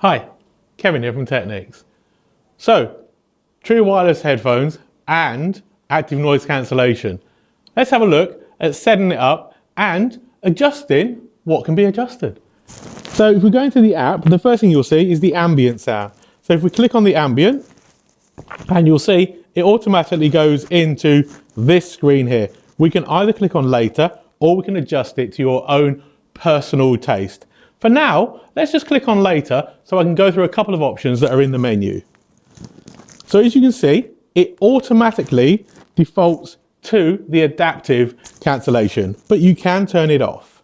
Hi, Kevin here from Technics. So, true wireless headphones and active noise cancellation. Let's have a look at setting it up and adjusting what can be adjusted. So if we go into the app, the first thing you'll see is the ambient sound. So if we click on the ambient, and you'll see it automatically goes into this screen here. We can either click on later or we can adjust it to your own personal taste. For now, let's just click on later so I can go through a couple of options that are in the menu. So as you can see, it automatically defaults to the adaptive cancellation, but you can turn it off.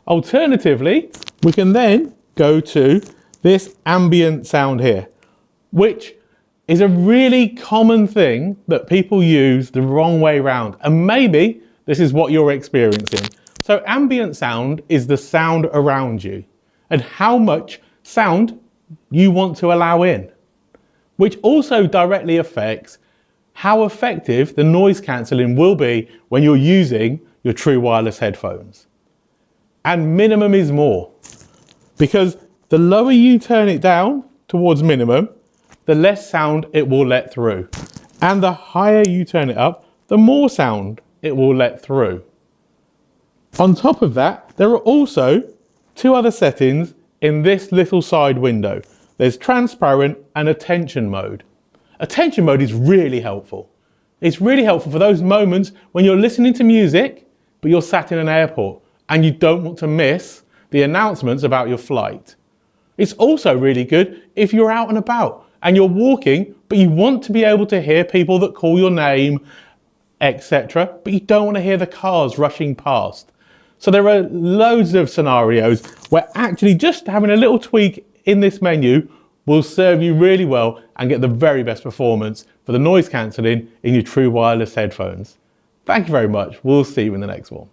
Alternatively, we can then go to this ambient sound here, which is a really common thing that people use the wrong way around. And maybe this is what you're experiencing. So ambient sound is the sound around you and how much sound you want to allow in, which also directly affects how effective the noise cancelling will be when you're using your true wireless headphones. And minimum is more, because the lower you turn it down towards minimum, the less sound it will let through. And the higher you turn it up, the more sound it will let through. On top of that, there are also two other settings in this little side window. There's transparent and attention mode. Attention mode is really helpful. It's really helpful for those moments when you're listening to music, but you're sat in an airport and you don't want to miss the announcements about your flight. It's also really good if you're out and about and you're walking, but you want to be able to hear people that call your name, etc., but you don't want to hear the cars rushing past. So there are loads of scenarios where actually just having a little tweak in this menu will serve you really well and get the very best performance for the noise cancelling in your true wireless headphones. Thank you very much. We'll see you in the next one.